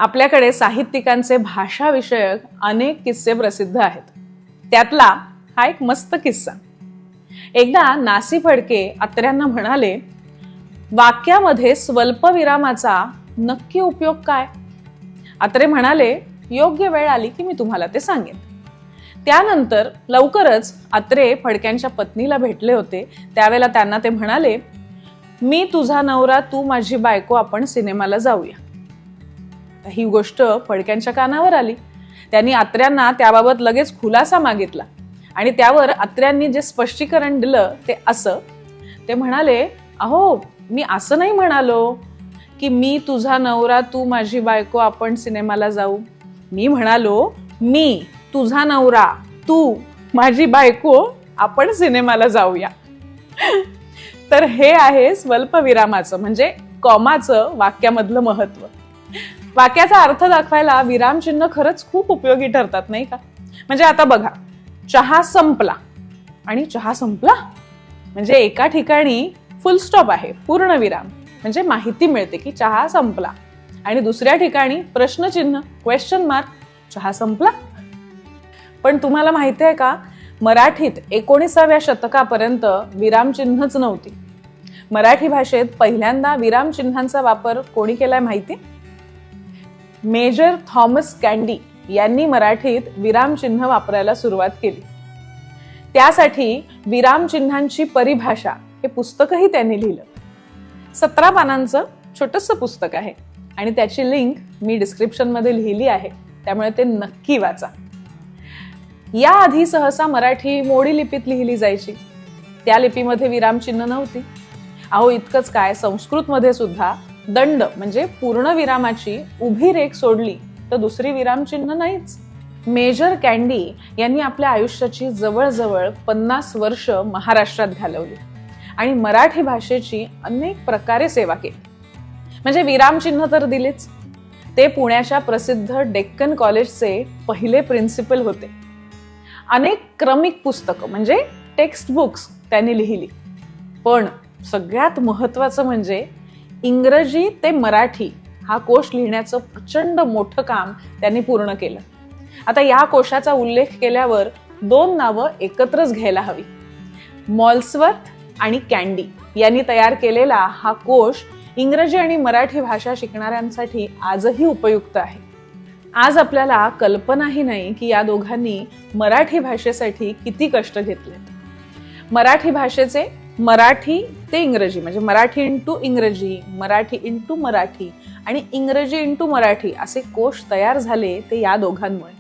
आपल्याकडे साहित्यिकांचे भाषाविषयक अनेक किस्से प्रसिद्ध आहेत. त्यातला हा एक मस्त किस्सा. एकदा नासी फडके अत्र्यांना म्हणाले, वाक्यामध्ये स्वल्पविरामाचा नक्की उपयोग काय? अत्रे म्हणाले, योग्य वेळ आली की मी तुम्हाला ते सांगेन. त्यानंतर लवकरच अत्रे फडक्यांच्या पत्नीला भेटले होते. त्यावेळेला त्यांना ते म्हणाले, मी तुझा नवरा तू माझी बायको, आपण सिनेमाला जाऊया. ही गोष्ट फडक्यांच्या कानावर आली. त्यांनी अत्र्यांना त्याबाबत लगेच खुलासा मागितला आणि त्यावर अत्र्यांनी जे स्पष्टीकरण दिलं ते असं. ते म्हणाले, अहो मी असं नाही म्हणालो की मी तुझा नवरा तू माझी बायको, आपण सिनेमाला जाऊ. मी म्हणालो, मी तुझा नवरा तू माझी बायको, आपण सिनेमाला जाऊया. तर हे आहे स्वल्पविरामाचं म्हणजे कॉमाचं वाक्यामधलं महत्व. वाक्याचा अर्थ दाखवायला विरामचिन्ह खरंच खूप उपयोगी ठरतात, नाही का? म्हणजे आता बघा, चहा संपला आणि चहा संपला म्हणजे एका ठिकाणी फुल स्टॉप आहे, पूर्ण विराम, म्हणजे माहिती मिळते की चहा संपला. आणि दुसऱ्या ठिकाणी प्रश्नचिन्ह, क्वेश्चन मार्क, चहा संपला. पण तुम्हाला माहिती आहे का, मराठीत 19व्या शतकापर्यंत विरामचिन्हच नव्हती. मराठी भाषेत पहिल्यांदा विरामचिन्हांचा वापर कोणी केलाय माहिती? मेजर थॉमस कॅन्डी यांनी मराठीत विरामचिन्ह वापरायला सुरुवात केली. त्यासाठी विरामचिन्हांची परिभाषा हे पुस्तकही त्यांनी लिहिलं. 17 पानांचं छोटंसं पुस्तक आहे आणि त्याची लिंक मी डिस्क्रिप्शन मध्ये लिहिली आहे, त्यामुळे ते नक्की वाचा. याआधी सहसा मराठी मोडी लिपीत लिहिली जायची. त्या लिपीमध्ये विरामचिन्ह नव्हती. अहो इतकंच काय, संस्कृत मध्ये सुद्धा दंड म्हणजे पूर्ण विरामाची उभी रेख सोडली तर दुसरी विरामचिन्ह नाहीच. मेजर कॅन्डी यांनी आपल्या आयुष्याची जवळजवळ 50 वर्ष महाराष्ट्रात घालवली आणि मराठी भाषेची अनेक प्रकारे सेवा केली. म्हणजे विरामचिन्ह तर दिलेच, ते पुण्याच्या प्रसिद्ध डेक्कन कॉलेजचे पहिले प्रिन्सिपल होते. अनेक क्रमिक पुस्तकं म्हणजे टेक्स्ट बुक्स त्यांनी लिहिली. पण सगळ्यात महत्वाचं म्हणजे इंग्रजी ते मराठी हा कोश लिहिण्याचं प्रचंड मोठं काम त्यांनी पूर्ण केलं. आता या कोशाचा उल्लेख केल्यावर 2 नावं एकत्रच घ्यायला हवी. मॉल्सवर्थ आणि कॅन्डी यांनी तयार केलेला हा कोश इंग्रजी आणि मराठी भाषा शिकणाऱ्यांसाठी आजही उपयुक्त आहे. आज आपल्याला कल्पनाही नाही की या दोघांनी मराठी भाषेसाठी किती कष्ट घेतले. मराठी भाषेचे मराठी ते इंग्रजी म्हणजे मराठी इंटू इंग्रजी, मराठी इंटू मराठी आणि इंग्रजी इंटू मराठी असे कोश तयार झाले ते या दोघांमुळे.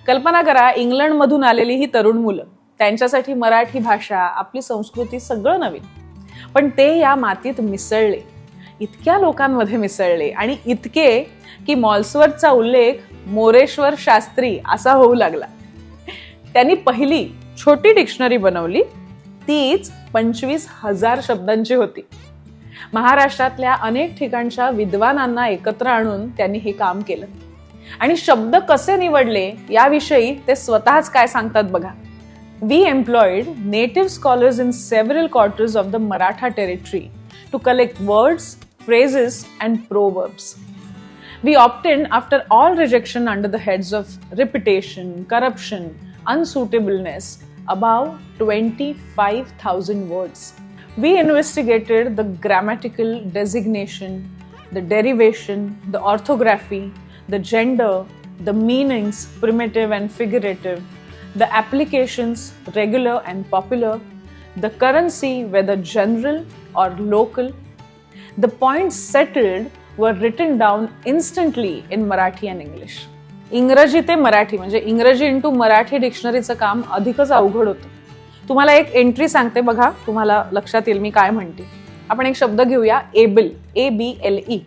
कल्पना करा, इंग्लंडमधून आलेली ही तरुण मुलं, त्यांच्यासाठी मराठी भाषा, आपली संस्कृती सगळं नवीन. पण ते या मातीत मिसळले, इतक्या लोकांमध्ये मिसळले आणि इतके की मॉल्सवर्थचा उल्लेख मोरेश्वर शास्त्री असा होऊ लागला. त्यांनी पहिली छोटी डिक्शनरी बनवली, तीच 25,000 शब्दांची होती. महाराष्ट्रातल्या अनेक ठिकाणच्या विद्वानांना एकत्र आणून त्यांनी हे काम केलं. आणि शब्द कसे निवडले याविषयी ते स्वतःच काय सांगतात बघा. We employed native scholars in several quarters of the Maratha territory to collect words, phrases and proverbs. We obtained, after all rejection under the heads of repetition, corruption, unsuitableness, above 25,000 words. We investigated the grammatical designation, the derivation, the orthography, the gender, the meanings, primitive and figurative, the applications, regular and popular, the currency, whether general or local. The points settled were written down instantly in Marathi and English. इंग्रजी ते मराठी म्हणजे इंग्रजी into Marathi डिक्शनरीचं काम अधिकच अवघड होतं. तुम्हाला एक एंट्री सांगते बघा, तुम्हाला लक्षात येईल मी काय म्हणते. आपण एक शब्द घेऊया, एबल, ABLE.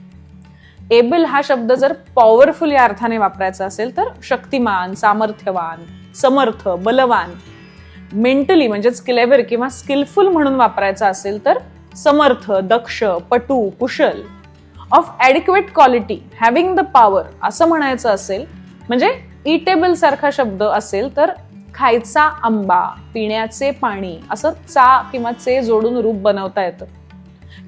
एबल हा शब्द जर पॉवरफुल या अर्थाने वापरायचा असेल तर शक्तिमान, सामर्थ्यवान, समर्थ, बलवान. मेंटली म्हणजेच क्लेवर किंवा स्किलफुल म्हणून वापरायचा असेल तर समर्थ, दक्ष, पटू, कुशल. Of adequate quality, having the power असं म्हणायचं असेल म्हणजे इटेबल सारखा शब्द असेल तर खायचा आंबा, पिण्याचे पाणी असं चा किंवा चे जोडून रूप बनवता येतं.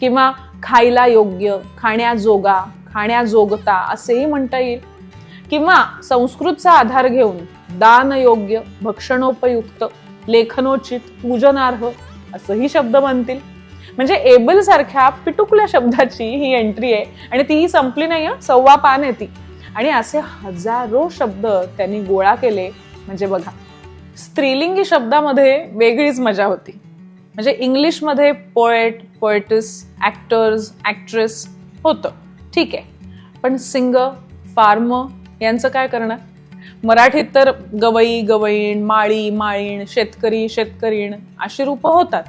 किंवा खायला योग्य, खाण्याजोगा, खाण्याजोगता असेही म्हणता येईल, किंवा संस्कृतचा आधार घेऊन दानयोग्य, भक्षणोपयुक्त, लेखनोचित, पूजनार्ह असंही शब्द बनतील. म्हणजे एबल सारख्या पिटुकल्या शब्दाची ही एंट्री आहे आणि तीही संपली नाही, 1.25 पान आहे ती. आणि असे हजारो शब्द त्यांनी गोळा केले. म्हणजे बघा, स्त्रीलिंगी शब्दामध्ये वेगळीच मजा होती. म्हणजे इंग्लिशमध्ये पोएट, पोएटिस, ऍक्टर्स, ऍक्ट्रेस होतं, ठीक आहे, पण सिंगर, फार्मर यांचं काय करणार? मराठीत तर गवई, गवईण, माळी, माळीण, शेतकरी, शेतकरीण अशी रूपं होतात.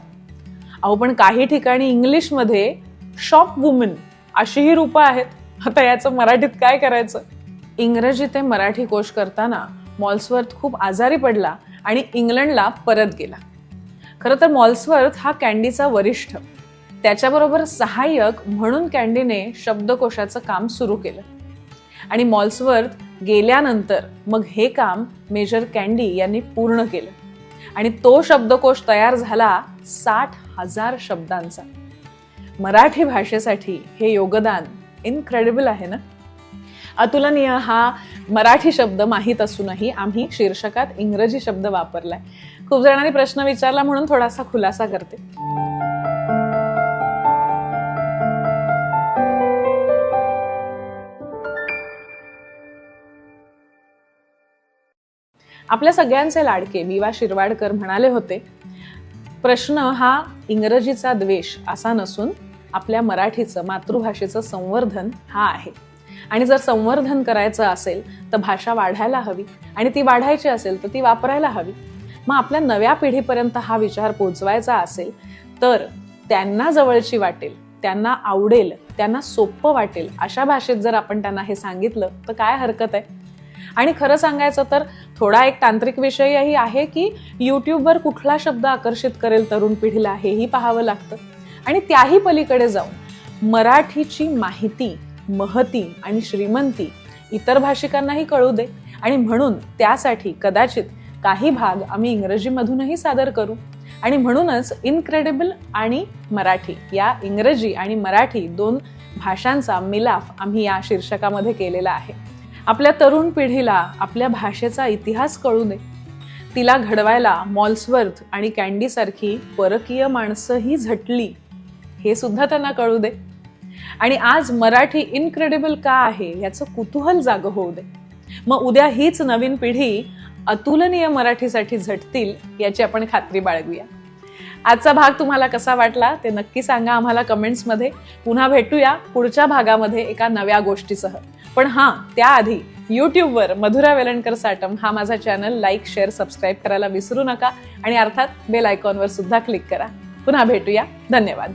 अहो, पण काही ठिकाणी इंग्लिशमध्ये शॉप वुमन अशीही रूपं आहेत. आता याचं मराठीत काय करायचं? इंग्रजी ते मराठी कोश करताना मॉल्सवर्थ खूप आजारी पडला आणि इंग्लंडला परत गेला. खरं तर मॉल्सवर्थ हा कॅन्डीचा वरिष्ठ, त्याच्याबरोबर सहाय्यक म्हणून कॅन्डीने शब्दकोशाचं काम सुरू केलं. आणि मॉल्सवर्थ गेल्यानंतर मग हे काम मेजर कॅन्डी यांनी पूर्ण केलं आणि तो शब्दकोश तयार झाला 60,000 शब्दांचा. मराठी भाषेसाठी हे योगदान इनक्रेडिबल आहे ना. अतुलनीय हा मराठी शब्द माहीत असूनही आम्ही शीर्षकात इंग्रजी शब्द वापरलाय. खूप जणांनी प्रश्न विचारला म्हणून थोडासा खुलासा करते. आपल्या सगळ्यांचे लाडके विवा शिरवाडकर म्हणाले होते, प्रश्न हा इंग्रजीचा द्वेष असा नसून आपल्या मराठीचं, मातृभाषेचं संवर्धन हा आहे. आणि जर संवर्धन करायचं असेल तर भाषा वाढायला हवी आणि ती वाढायची असेल तर ती वापरायला हवी. मग आपल्या नव्या पिढीपर्यंत हा विचार पोहोचवायचा असेल तर त्यांना जवळची वाटेल, त्यांना आवडेल, त्यांना सोपं वाटेल अशा भाषेत जर आपण त्यांना हे सांगितलं तर काय हरकत आहे. आणि खरं सांगायचं तर थोडा एक तांत्रिक विषयही आहे की यूट्यूबवर कुठला शब्द आकर्षित करेल तरुण पिढीला हेही पाहावं लागतं. आणि त्याही पलीकडे जाऊन मराठीची माहिती, महती आणि श्रीमंती इतर भाषिकांनाही कळू दे. आणि म्हणून त्यासाठी कदाचित काही भाग आम्ही इंग्रजीमधूनही सादर करू. आणि म्हणूनच इनक्रेडिबल आणि मराठी या इंग्रजी आणि मराठी 2 भाषांचा मिलाफ आम्ही या शीर्षकामध्ये केलेला आहे. आपल्या तरुण पिढीला आपल्या भाषेचा इतिहास कळू दे. तिला घडवायला मॉल्सवर्थ आणि कॅन्डी सारखी परकीय माणसंही झटली हे सुद्धा त्यांना कळू दे. आणि आज मराठी इनक्रेडिबल का आहे याचं कुतूहल जागं होऊ दे. मग उद्या हीच नवीन पिढी अतुलनीय मराठीसाठी झटतील याची आपण खात्री बाळगूया. आजचा भाग तुम्हाला कसा वाटला ते नक्की सांगा आम्हाला कमेंट्समध्ये. पुन्हा भेटूया पुढच्या भागामध्ये एका नव्या गोष्टीसह. पण हां, त्याआधी यूट्यूबवर मधुरा वेलणकर साटम हा माझा चॅनल लाईक, शेअर, सबस्क्राईब करायला विसरू नका. आणि अर्थात बेल आयकॉनवर सुद्धा क्लिक करा. पुन्हा भेटूया. धन्यवाद.